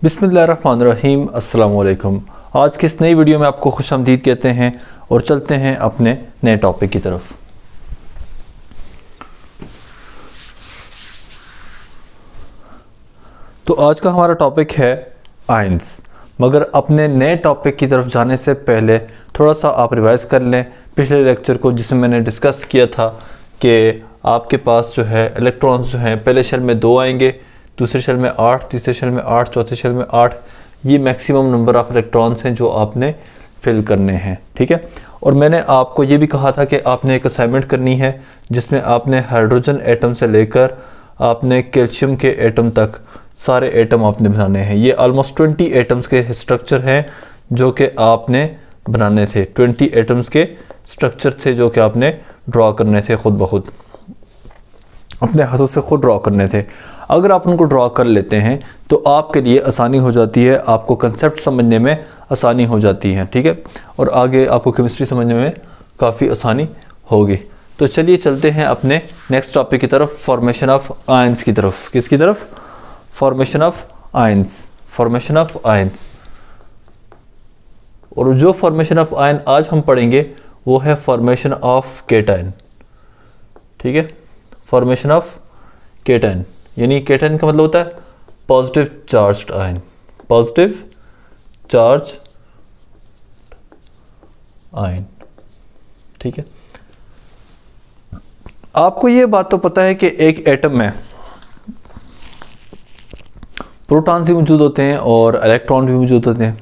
बिस्मिल्लाहिर्रहमानिर्रहीम अस्सलाम वालेकुम। आज की इस नई वीडियो में आपको खुशामदीद कहते हैं और चलते हैं अपने नए टॉपिक की तरफ। तो आज का हमारा टॉपिक है आयंस। मगर अपने नए टॉपिक की तरफ जाने से पहले थोड़ा सा आप रिवाइज़ कर लें पिछले लेक्चर को, जिसमें मैंने डिस्कस किया था कि आपके पास जो है इलेक्ट्रॉन्स जो हैं पहले शेल में 2 आएंगे, दूसरे शेल में 8, तीसरे शेल में 8, चौथे शेल में 8। ये मैक्सिमम नंबर ऑफ़ इलेक्ट्रॉन्स हैं जो आपने फिल करने हैं, ठीक है। और मैंने आपको ये भी कहा था कि आपने एक असाइनमेंट करनी है जिसमें आपने हाइड्रोजन एटम से लेकर आपने कैल्शियम के एटम तक सारे एटम आपने बनाने हैं। ये ऑलमोस्ट 20 एटम्स के स्ट्रक्चर हैं जो कि आपने बनाने थे। 20 एटम्स के स्ट्रक्चर थे जो कि आपने ड्रॉ करने थे, खुद ब खुद अपने हाथों से खुद ड्रॉ करने थे। अगर आप उनको ड्रॉ कर लेते हैं तो आपके लिए आसानी हो जाती है, आपको कंसेप्ट समझने में आसानी हो जाती है, ठीक है। और आगे आपको केमिस्ट्री समझने में काफ़ी आसानी होगी। तो चलिए चलते हैं अपने नेक्स्ट टॉपिक की तरफ, फॉर्मेशन ऑफ आयंस की तरफ। किसकी तरफ? Formation of ions. Formation of ions. और जो फॉर्मेशन ऑफ आयन आज हम पढ़ेंगे वो है फॉर्मेशन ऑफ केटायन, ठीक है। फॉर्मेशन ऑफ केटायन, यानी केटायन का मतलब होता है positive charged ion. Positive charge ion, ठीक है। आपको ये बात तो पता है कि एक एटम में प्रोटॉन्स भी मौजूद होते हैं और इलेक्ट्रॉन भी मौजूद होते हैं।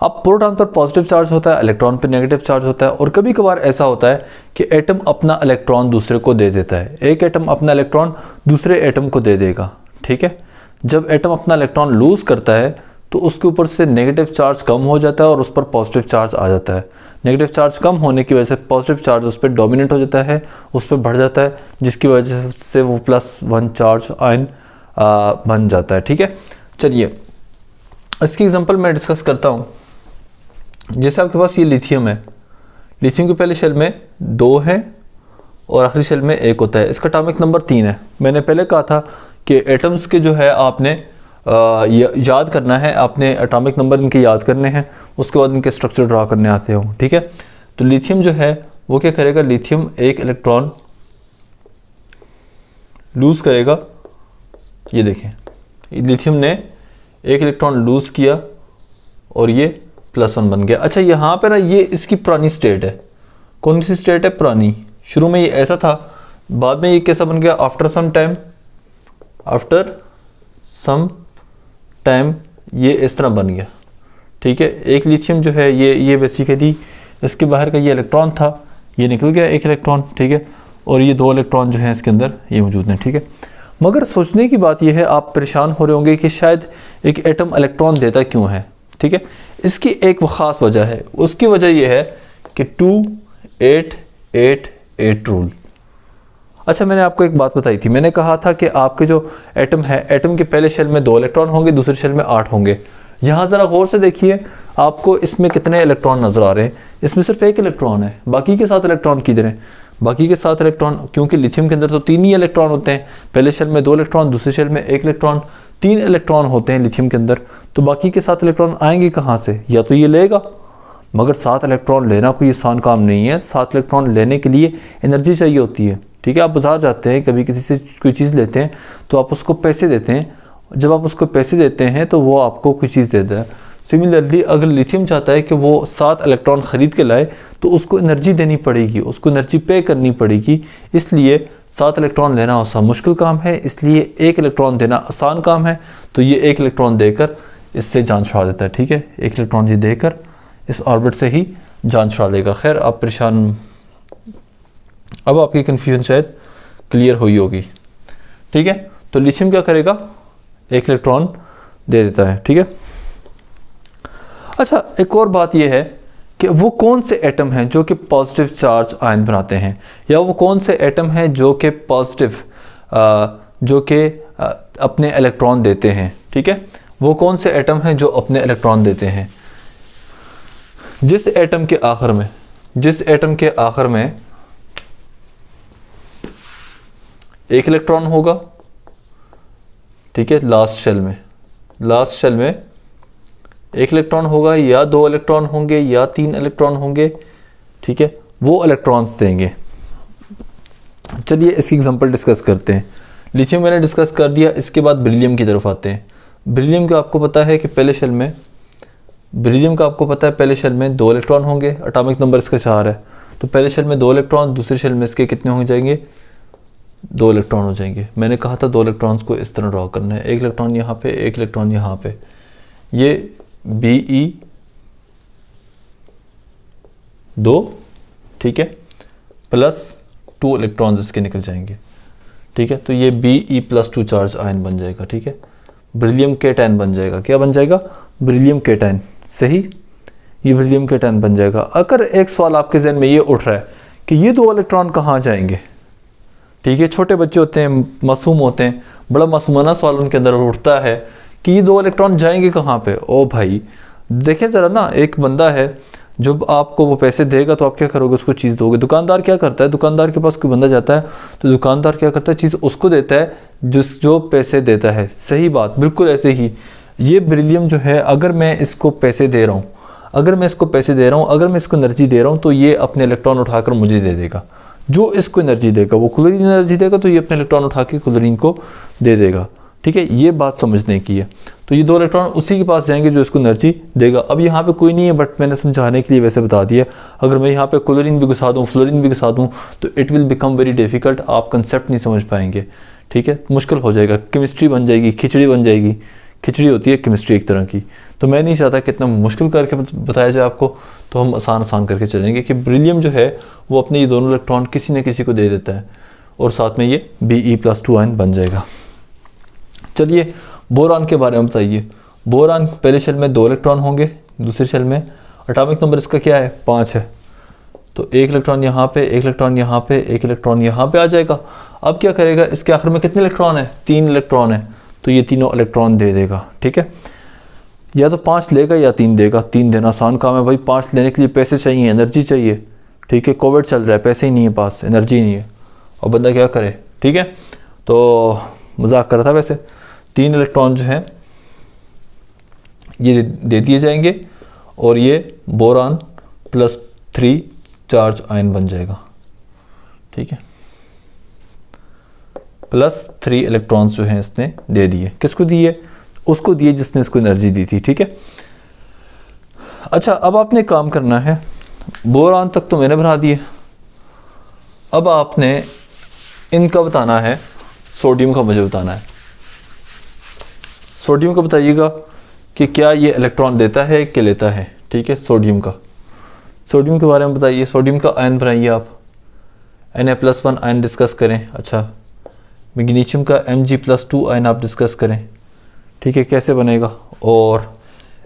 अब प्रोटॉन पर पॉजिटिव चार्ज होता है, इलेक्ट्रॉन पर नेगेटिव चार्ज होता है। और कभी कभार ऐसा होता है कि एटम अपना इलेक्ट्रॉन दूसरे को दे देता है। एक एटम अपना इलेक्ट्रॉन दूसरे एटम को दे देगा, ठीक है। जब एटम अपना इलेक्ट्रॉन लूज करता है तो उसके ऊपर से नेगेटिव चार्ज कम हो जाता है और उस पर पॉजिटिव चार्ज आ जाता है। नेगेटिव चार्ज कम होने की वजह से पॉजिटिव चार्ज उस पर डोमिनेट हो जाता है, उस पर बढ़ जाता है, जिसकी वजह से वो +1 चार्ज आयन बन जाता है, ठीक है। चलिए इसकी एग्जांपल मैं डिस्कस करता हूँ। जैसे आपके पास ये लिथियम है, लिथियम के पहले शेल में 2 हैं और आखिरी शेल में 1 होता है। इसका एटॉमिक नंबर 3 है। मैंने पहले कहा था कि एटम्स के जो है आपने याद करना है, आपने एटॉमिक नंबर इनके याद करने हैं, उसके बाद इनके स्ट्रक्चर ड्रा करने आते हो, ठीक है। तो लिथियम जो है वो क्या करेगा, लिथियम एक इलेक्ट्रॉन लूज करेगा। ये देखें, लिथियम ने एक इलेक्ट्रॉन लूज किया और ये +1 बन गया। अच्छा, यहाँ पे ना ये इसकी पुरानी स्टेट है। कौन सी स्टेट है? पुरानी। शुरू में ये ऐसा था, बाद में ये कैसा बन गया? After some time, after some time ये इस तरह बन गया, ठीक है। एक लिथियम जो है ये बेसिकली इसके बाहर का ये इलेक्ट्रॉन था, ये निकल गया एक इलेक्ट्रॉन, ठीक है। और ये 2 इलेक्ट्रॉन जो हैं इसके अंदर ये मौजूद हैं, ठीक है। मगर सोचने की बात यह है, आप परेशान हो रहे होंगे कि शायद एक एटम इलेक्ट्रॉन देता क्यों है, ठीक है। इसकी एक वो ख़ास वजह है। उसकी वजह यह है कि 2-8-8-8 रूल। अच्छा, मैंने आपको एक बात बताई थी। मैंने कहा था कि आपके जो एटम है, एटम के पहले शेल में 2 इलेक्ट्रॉन होंगे, दूसरे शेल में 8 होंगे। यहाँ ज़रा गौर से देखिए, आपको इसमें कितने इलेक्ट्रॉन नज़र आ रहे हैं? इसमें सिर्फ 1 इलेक्ट्रॉन है, बाकी के 7 इलेक्ट्रॉन किधर हैं? बाकी के 7 इलेक्ट्रॉन, क्योंकि लिथियम के अंदर तो 3 ही इलेक्ट्रॉन होते हैं। पहले शेल में 2 इलेक्ट्रॉन, दूसरे शेल में 1 इलेक्ट्रॉन, 3 इलेक्ट्रॉन होते हैं लिथियम के अंदर। तो बाकी के 7 इलेक्ट्रॉन आएंगे कहाँ से? या तो ये लेगा, मगर 7 इलेक्ट्रॉन लेना कोई आसान काम नहीं है। 7 इलेक्ट्रॉन लेने के लिए एनर्जी चाहिए होती है, ठीक है। आप बाजार जाते हैं, कभी किसी से कोई चीज़ लेते हैं तो आप उसको पैसे देते हैं। जब आप उसको पैसे देते हैं तो वो आपको कोई चीज़ देता है। सिमिलरली अगर लिथियम चाहता है कि वो 7 इलेक्ट्रॉन ख़रीद के लाए तो उसको एनर्जी देनी पड़ेगी, उसको एनर्जी पे करनी पड़ेगी। इसलिए 7 इलेक्ट्रॉन लेना आसान मुश्किल काम है, इसलिए 1 इलेक्ट्रॉन देना आसान काम है। तो ये 1 इलेक्ट्रॉन देकर इससे जान छुड़ा देता है, ठीक है। 1 इलेक्ट्रॉन ये देकर इस ऑर्बिट से ही जान छुड़ा देगा। खैर, आप परेशान, अब आपकी कन्फ्यूजन शायद क्लियर हुई होगी, ठीक है। तो लिथियम क्या करेगा? 1 इलेक्ट्रॉन दे देता है, ठीक है। अच्छा, एक और बात यह है कि वो कौन से एटम हैं जो कि पॉजिटिव चार्ज आयन बनाते हैं, या वो कौन से एटम हैं जो कि पॉजिटिव अपने इलेक्ट्रॉन देते हैं, ठीक है। वो कौन से एटम हैं जो अपने इलेक्ट्रॉन देते हैं? जिस एटम के आखिर में 1 इलेक्ट्रॉन होगा, ठीक है, लास्ट शेल में एक इलेक्ट्रॉन होगा या 2 इलेक्ट्रॉन होंगे या 3 इलेक्ट्रॉन होंगे, ठीक है, वो इलेक्ट्रॉन्स देंगे। चलिए इसकी एग्जांपल डिस्कस करते हैं। लिथियम मैंने डिस्कस कर दिया, इसके बाद बेरिलियम की तरफ आते हैं। बेरिलियम का आपको पता है कि पहले शेल में, बेरिलियम का आपको पता है पहले शेल में 2 इलेक्ट्रॉन होंगे, एटॉमिक नंबर इसका 4 है, तो पहले शेल में 2 इलेक्ट्रॉन, दूसरे शेल में इसके कितने हो जाएंगे, 2 इलेक्ट्रॉन हो जाएंगे। मैंने कहा था 2 इलेक्ट्रॉन्स को इस तरह ड्रॉ करना है, एक इलेक्ट्रॉन यहाँ पे, एक इलेक्ट्रॉन यहाँ पे, ये Be2, ठीक है, प्लस 2 इलेक्ट्रॉन्स इसके निकल जाएंगे, ठीक है, तो ये Be+2 चार्ज आयन बन जाएगा, ठीक है, बेरिलियम केटायन बन जाएगा। क्या बन जाएगा, बेरिलियम केटायन, सही, ये बेरिलियम केटायन बन जाएगा। अगर एक सवाल आपके जहन में ये उठ रहा है कि ये 2 इलेक्ट्रॉन कहाँ जाएंगे, ठीक है, छोटे बच्चे होते हैं, मासूम होते हैं, बड़ा मासूमाना सवाल उनके अंदर उठता है कि ये 2 इलेक्ट्रॉन जाएंगे कहाँ पे। ओ भाई देखें ज़रा ना, एक बंदा है जब आपको वो पैसे देगा तो आप क्या करोगे, उसको चीज़ दोगे। दुकानदार क्या करता है, दुकानदार के पास कोई बंदा जाता है तो दुकानदार क्या करता है, चीज़ उसको देता है जो पैसे देता है। सही बात, बिल्कुल ऐसे ही ये बेरिलियम जो है, अगर मैं इसको पैसे दे रहा हूँ, अगर मैं इसको पैसे दे रहा हूँ, अगर मैं इसको एनर्जी दे रहा हूँ, तो ये अपने इलेक्ट्रॉन उठाकर मुझे दे देगा। जो इसको एनर्जी देगा वो क्लोरीन एनर्जी देगा, तो ये अपने इलेक्ट्रॉन उठा के क्लोरीन को दे देगा, ठीक है, ये बात समझने की है। तो ये 2 इलेक्ट्रॉन उसी के पास जाएंगे जो इसको एनर्जी देगा। अब यहाँ पे कोई नहीं है, बट मैंने समझाने के लिए वैसे बता दिया। अगर मैं यहाँ पे क्लोरीन भी घुसा दूँ, फ्लोरीन भी घुसा दूँ, तो it will become very difficult, आप कंसेप्ट नहीं समझ पाएंगे, ठीक है, मुश्किल हो जाएगा, केमिस्ट्री बन जाएगी, खिचड़ी बन जाएगी। खिचड़ी होती है केमिस्ट्री एक तरह की, तो मैं नहीं चाहता कि इतना मुश्किल करके बताया जाए आपको, तो हम आसान करके चलेंगे कि बेरिलियम जो है वो अपने ये दोनों इलेक्ट्रॉन किसी न किसी को दे देता है और साथ में ये Be+2 आयन बन जाएगा। चलिए बोरान के बारे में बताइए। बोरान पहले शेल में 2 इलेक्ट्रॉन होंगे, दूसरे शेल में एटॉमिक नंबर इसका क्या है, 5 है, तो एक इलेक्ट्रॉन यहाँ पे, एक इलेक्ट्रॉन यहाँ पे, एक इलेक्ट्रॉन यहाँ पे आ जाएगा। अब क्या करेगा, इसके आखिर में कितने इलेक्ट्रॉन है, 3 इलेक्ट्रॉन है, तो ये तीनों इलेक्ट्रॉन दे देगा, ठीक है, या तो 5 लेगा या 3 देगा। 3 देना आसान काम है भाई, 5 लेने के लिए पैसे चाहिए, एनर्जी चाहिए, ठीक है, कोविड चल रहा है, पैसे ही नहीं है पास, एनर्जी नहीं है, और बंदा क्या करे, ठीक है, तो मजाक कर रहा था वैसे। 3 इलेक्ट्रॉन जो हैं ये दे दिए जाएंगे और ये बोरान +3 चार्ज आयन बन जाएगा, ठीक है, +3 इलेक्ट्रॉन्स जो हैं इसने दे दिए। किसको दिए, उसको दिए जिसने इसको एनर्जी दी थी, ठीक है। अच्छा अब आपने काम करना है, बोरान तक तो मैंने बना दिए, अब आपने इनका बताना है, सोडियम का मुझे बताना है। सोडियम का बताइएगा कि क्या ये इलेक्ट्रॉन देता है कि लेता है, ठीक है, सोडियम का, सोडियम के बारे में बताइए। सोडियम का आयन बनाइए आप, Na+1 आयन डिस्कस करें। अच्छा मैग्नीशियम का Mg+2 आयन आप डिस्कस करें, ठीक है, कैसे बनेगा। और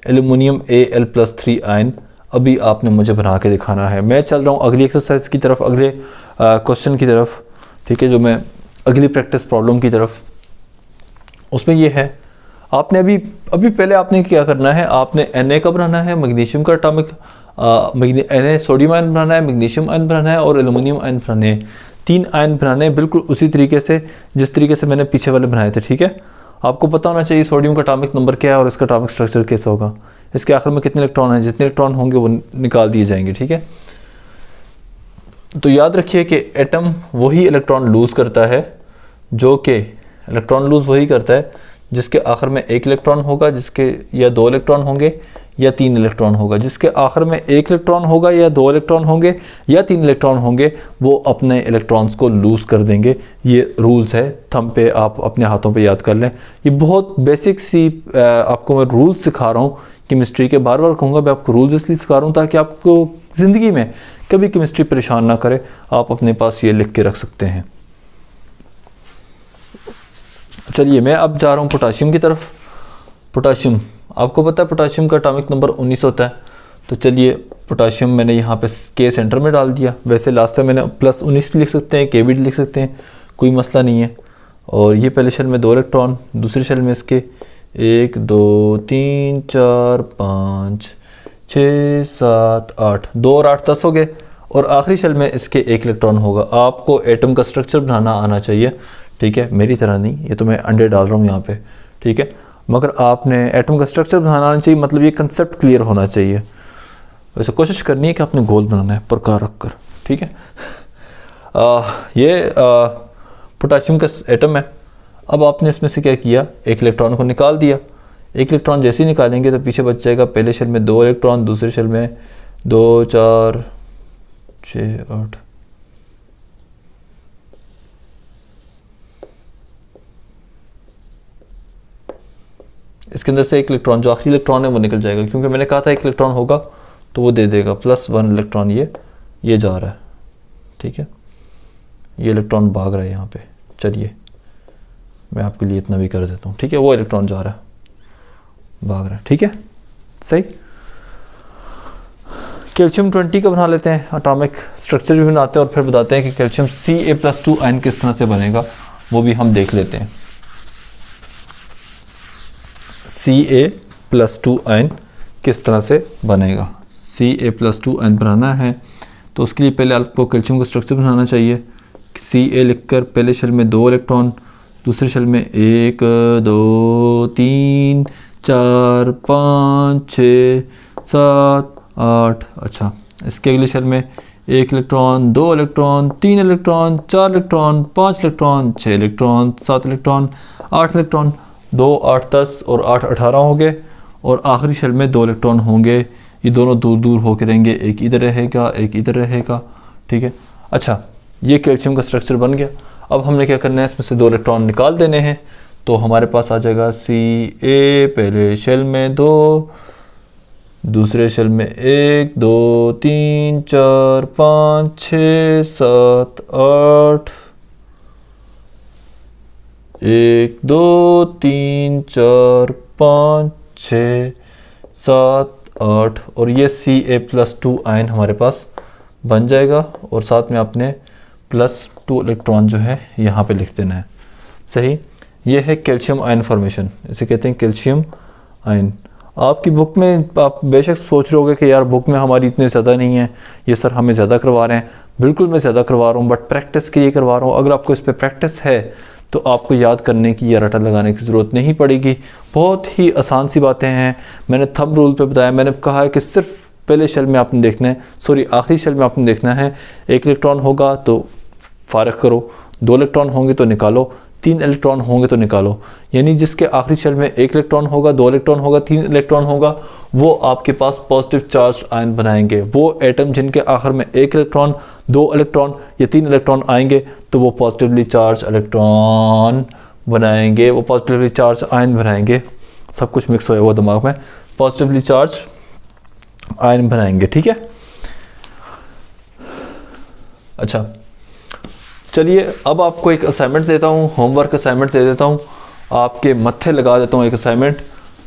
एल्यूमिनियम Al+3 आयन अभी आपने मुझे बना के दिखाना है। मैं चल रहा हूँ अगली एक्सरसाइज की तरफ, अगले क्वेश्चन की तरफ, ठीक है, जो मैं अगली प्रैक्टिस प्रॉब्लम की तरफ, उसमें ये है, आपने अभी पहले आपने क्या करना है, आपने Na का बनाना है, मैग्नीशियम का एटॉमिक Na सोडियम आयन बनाना है, मैग्नीशियम आयन बनाना है और एल्यूमिनियम आयन बनाने हैं। 3 आयन बनाने हैं बिल्कुल उसी तरीके से जिस तरीके से मैंने पीछे वाले बनाए थे, ठीक है। आपको पता होना चाहिए सोडियम का एटॉमिक नंबर क्या है और इसका एटॉमिक स्ट्रक्चर कैसा होगा, इसके आखिर में कितने इलेक्ट्रॉन हैं, जितने इलेक्ट्रॉन होंगे वो निकाल दिए जाएंगे, ठीक है। तो याद रखिए कि एटम वही इलेक्ट्रॉन लूज करता है, जो कि इलेक्ट्रॉन लूज वही करता है जिसके आखिर में 1 इलेक्ट्रॉन होगा, जिसके या 2 इलेक्ट्रॉन होंगे या 3 इलेक्ट्रॉन होगा। जिसके आखिर में 1 इलेक्ट्रॉन होगा या 2 इलेक्ट्रॉन होंगे या 3 इलेक्ट्रॉन होंगे, वो अपने इलेक्ट्रॉन्स को लूज कर देंगे। ये रूल्स है, थंब पे आप अपने हाथों पे याद कर लें। ये बहुत बेसिक सी आपको मैं रूल्स सिखा रहा हूँ केमिस्ट्री के, बार बार कहूँगा मैं आपको रूल्स इसलिए सिखा रहा हूँ ताकि आपको ज़िंदगी में कभी केमिस्ट्री परेशान ना करे। आप अपने पास ये लिख के रख सकते हैं। चलिए मैं अब जा रहा हूँ पोटाशियम की तरफ। पोटाशियम, आपको पता है पोटाशियम का एटॉमिक नंबर 19 होता है। तो चलिए पोटाशियम मैंने यहाँ पे के सेंटर में डाल दिया। वैसे लास्ट टाइम मैंने +19 भी लिख सकते हैं, के भी लिख सकते हैं, कोई मसला नहीं है। और ये पहले शेल में 2 इलेक्ट्रॉन, दूसरे शेल में इसके 1 2 3 4 5 6 7 8, 2 और 8 10 हो गए। और आखिरी शेल में इसके 1 इलेक्ट्रॉन होगा। आपको एटम का स्ट्रक्चर बनाना आना चाहिए, ठीक है, मेरी तरह नहीं। ये तो मैं अंडे डाल रहा हूँ यहाँ पे, ठीक है। मगर आपने एटम का स्ट्रक्चर बनाना आना चाहिए, मतलब ये कंसेप्ट क्लियर होना चाहिए। वैसे कोशिश करनी है कि आपने गोल बनाना है प्रकार रख कर, ठीक है। ये पोटाशियम का एटम है। अब आपने इसमें से क्या किया, एक इलेक्ट्रॉन को निकाल दिया। एक इलेक्ट्रॉन जैसे ही निकालेंगे तो पीछे बच जाएगा पहले शेल में 2 इलेक्ट्रॉन, दूसरे शेल में 2 4 6 8, इसके अंदर से एक इलेक्ट्रॉन, जो आखिरी इलेक्ट्रॉन है वो निकल जाएगा, क्योंकि मैंने कहा था एक इलेक्ट्रॉन होगा तो वो दे देगा +1 इलेक्ट्रॉन। ये जा रहा है, ठीक है। ये इलेक्ट्रॉन भाग रहा है यहाँ पे, चलिए मैं आपके लिए इतना भी कर देता हूँ, ठीक है। वो इलेक्ट्रॉन जा रहा है, भाग रहा है, ठीक है, सही। कैल्शियम 20 का बना लेते हैं, एटॉमिक स्ट्रक्चर भी बनाते हैं और फिर बताते हैं कि कैल्शियम Ca+2 आयन किस तरह से बनेगा, वो भी हम देख लेते हैं। Ca+2 आयन किस तरह से बनेगा। Ca+2 आयन बनाना है तो उसके लिए पहले आपको कैल्शियम का स्ट्रक्चर बनाना चाहिए। Ca लिखकर पहले शेल में 2 इलेक्ट्रॉन, दूसरे शेल में 1 2 3 4 5 6 7 8। अच्छा, इसके अगले शेल में 1 electron, 2 electron, 3 electron, 4 electron, 5 electron, 6 electron, 7 electron, 8 electron, 2 8 10 और 8 18 होंगे। और आखिरी शेल में 2 इलेक्ट्रॉन होंगे, ये दोनों दूर दूर होकर रहेंगे, एक इधर रहेगा एक इधर रहेगा, ठीक है। अच्छा, ये कैल्शियम का स्ट्रक्चर बन गया। अब हमने क्या करना है, इसमें से 2 इलेक्ट्रॉन निकाल देने हैं। तो हमारे पास आ जाएगा Ca पहले शेल में 2, दूसरे शेल में 1 2 3 4 5 6 7 8, 1 2 3 4 5 6 7 8 और ये Ca+2 आयन हमारे पास बन जाएगा। और साथ में आपने +2 इलेक्ट्रॉन जो है यहाँ पे लिख देना है, सही। ये है कैल्शियम आयन फॉर्मेशन, इसे कहते हैं कैल्शियम आयन। आपकी बुक में आप बेशक सोच रहे होगे कि यार बुक में हमारी इतने ज़्यादा नहीं है, ये सर हमें ज़्यादा करवा रहे हैं। बिल्कुल मैं ज़्यादा करवा रहा हूँ, बट प्रैक्टिस के लिए करवा रहा हूँ। अगर आपको इस पर प्रैक्टिस है तो आपको याद करने की या रटा लगाने की ज़रूरत नहीं पड़ेगी। बहुत ही आसान सी बातें हैं। मैंने थंब रूल पे बताया, मैंने कहा है कि सिर्फ पहले शेल में आपने देखना है, सॉरी आखिरी शेल में आपने देखना है। 1 इलेक्ट्रॉन होगा तो फारग करो, 2 इलेक्ट्रॉन होंगे तो निकालो, 3 इलेक्ट्रॉन होंगे तो निकालो। यानी जिसके आखिरी शेल में 1 इलेक्ट्रॉन होगा, 2 इलेक्ट्रॉन होगा, 3 इलेक्ट्रॉन होगा, वो आपके पास पॉजिटिव चार्ज आयन बनाएंगे। वो एटम जिनके आखिर में 1 इलेक्ट्रॉन, 2 इलेक्ट्रॉन या 3 इलेक्ट्रॉन आएंगे तो वो पॉजिटिवली चार्ज इलेक्ट्रॉन बनाएंगे, वो पॉजिटिवली चार्ज आयन बनाएंगे। सब कुछ मिक्स होया हुआ दिमाग में, पॉजिटिवली चार्ज आयन बनाएंगे, ठीक है। अच्छा, चलिए अब आपको एक असाइनमेंट देता हूँ, होमवर्क असाइनमेंट दे देता हूँ, आपके मत्थे लगा देता हूँ एक असाइनमेंट।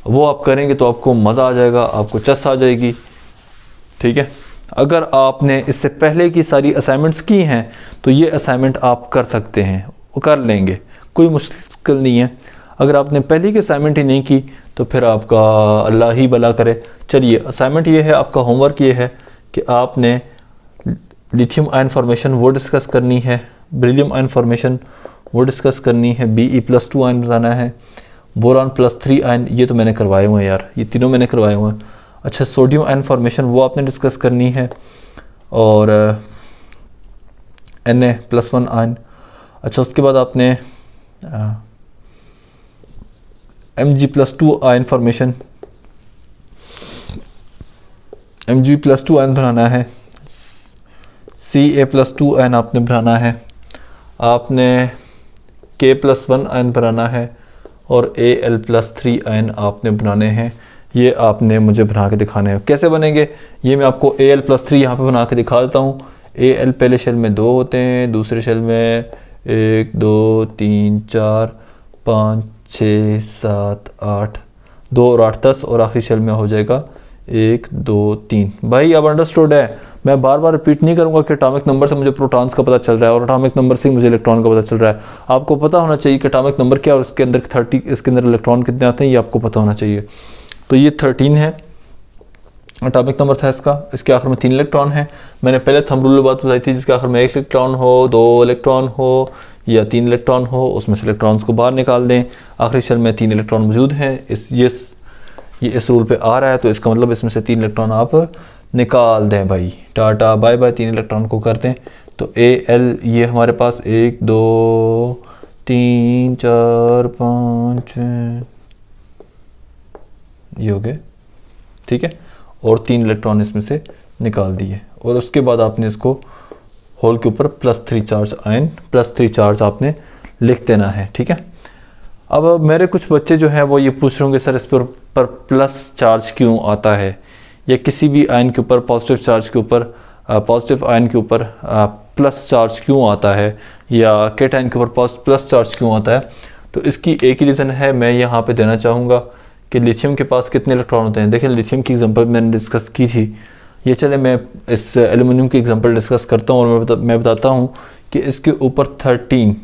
वो आप करेंगे तो आपको मज़ा आ जाएगा, आपको चस आ जाएगी, ठीक है। अगर आपने इससे पहले की सारी असाइनमेंट्स की हैं तो ये असाइनमेंट आप कर सकते हैं, वो कर लेंगे, कोई मुश्किल नहीं है। अगर आपने पहले की असाइनमेंट ही नहीं की तो फिर आपका अल्लाह ही भला करे। चलिए, असाइनमेंट ये है, आपका होमवर्क ये है कि आपने लिथियम आयन फॉर्मेशन वो डिस्कस करनी है, बेरिलियम आयन फॉर्मेशन वो डिस्कस करनी है, Be+2 आयन बताना है, बोरान +3 आयन ये तो मैंने करवाए हुए हैं यार, ये तीनों मैंने करवाए हुए हैं। अच्छा, सोडियम आयन फॉर्मेशन वो आपने डिस्कस करनी है, और Na+1 आयन। अच्छा, उसके बाद आपने Mg+2 ion formation, Mg+2 ion बनाना है, Ca+2 आयन आपने बनाना है, आपने K+1 आयन बनाना है, और Al+3 आयन आपने बनाने हैं। ये आपने मुझे बना के दिखाने हैं। कैसे बनेंगे ये मैं आपको Al+3 यहाँ पे बना के दिखा देता हूँ। Al पहले शेल में 2 होते हैं, दूसरे शेल में 1 2 3 4 5 6 7 8, 2 और 8 10, और आखिरी शेल में हो जाएगा 1 2 3। भाई अब अंडरस्टूड है, मैं बार बार रिपीट नहीं करूंगा कि एटॉमिक नंबर से मुझे प्रोटॉन्स का पता चल रहा है और एटॉमिक नंबर से मुझे इलेक्ट्रॉन का पता चल रहा है। आपको पता होना चाहिए कि एटॉमिक नंबर क्या है और इसके अंदर 30, इसके अंदर इलेक्ट्रॉन कितने आते हैं, ये आपको पता होना चाहिए। तो ये 13 है, एटॉमिक नंबर था इसका, इसके आखिर में 3 इलेक्ट्रॉन है। मैंने पहले थंब रूल बात बताई थी, जिसके आखिर में 1 इलेक्ट्रॉन हो, 2 इलेक्ट्रॉन हो या 3 इलेक्ट्रॉन हो, उसमें से इलेक्ट्रॉन्स को बाहर निकाल दें। आखिरी शेल में 3 इलेक्ट्रॉन मौजूद हैं, ये इस रूल पे आ रहा है, तो इसका मतलब इसमें से 3 इलेक्ट्रॉन आप निकाल दें भाई। टाटा बाय बाय, 3 इलेक्ट्रॉन को कर दें। तो Al ये हमारे पास 1 2 3 4 5 ये हो गए, ठीक है। और 3 इलेक्ट्रॉन इसमें से निकाल दिए, और उसके बाद आपने इसको होल के ऊपर +3 चार्ज आयन +3 चार्ज आपने लिख देना है, ठीक है। अब मेरे कुछ बच्चे जो हैं वो ये पूछ रहे होंगे सर इस पर प्लस चार्ज क्यों आता है, या किसी भी आयन के ऊपर पॉजिटिव चार्ज के ऊपर पॉजिटिव आयन के ऊपर प्लस चार्ज क्यों आता है, या कैटायन के ऊपर प्लस चार्ज क्यों आता है। तो इसकी एक ही रीज़न है, मैं यहाँ पे देना चाहूँगा कि लिथियम के पास कितने इलेक्ट्रॉन होते हैं। देखिए लिथियम की एग्जांपल मैंने डिस्कस की थी, ये चले मैं इस एल्यूमिनियम की एग्जांपल डिस्कस करता हूँ, और मैं बताता हूँ कि इसके ऊपर 13,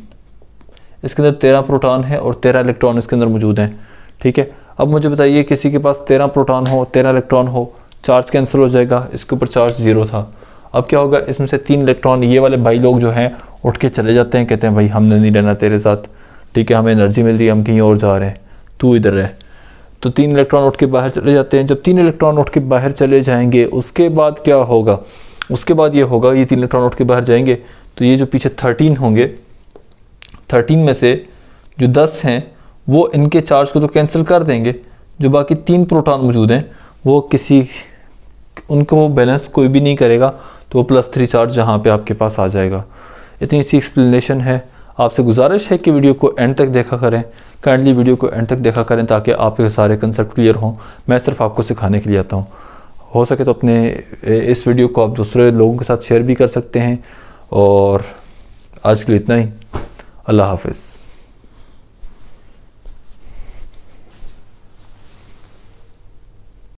इसके अंदर 13 प्रोटॉन है और 13 इलेक्ट्रॉन इसके अंदर मौजूद हैं, ठीक है। अब मुझे बताइए किसी के पास 13 प्रोटॉन हो 13 इलेक्ट्रॉन हो, चार्ज कैंसिल हो जाएगा, इसके ऊपर चार्ज 0 था। अब क्या होगा, इसमें से 3 इलेक्ट्रॉन ये वाले भाई लोग जो हैं उठ के चले जाते हैं, कहते हैं भाई हमने नहीं रहना तेरे साथ, ठीक है, हमें एनर्जी मिल रही है, हम कहीं और जा रहे हैं, तू इधर रह। तो 3 इलेक्ट्रॉन उठ के बाहर चले जाते हैं। जब 3 इलेक्ट्रॉन उठ के बाहर चले जाएंगे, उसके बाद क्या होगा, उसके बाद ये होगा, ये 3 इलेक्ट्रॉन उठ के बाहर जाएंगे, तो ये जो पीछे 13 होंगे, 13 में से जो 10 हैं वो इनके चार्ज को तो कैंसिल कर देंगे, जो बाकी 3 प्रोटॉन मौजूद हैं वो उनको बैलेंस कोई भी नहीं करेगा, तो वो +3 चार्ज यहाँ पे आपके पास आ जाएगा। इतनी सी एक्सप्लेनेशन है। आपसे गुजारिश है कि वीडियो को एंड तक देखा करें, काइंडली वीडियो को एंड तक देखा करें, ताकि आपके सारे कंसेप्ट क्लियर हों। मैं सिर्फ आपको सिखाने के लिए आता हूँ। हो सके तो अपने इस वीडियो को आप दूसरे लोगों के साथ शेयर भी कर सकते हैं। और आज के लिए इतना ही। अल्लाह हाफ़िज़।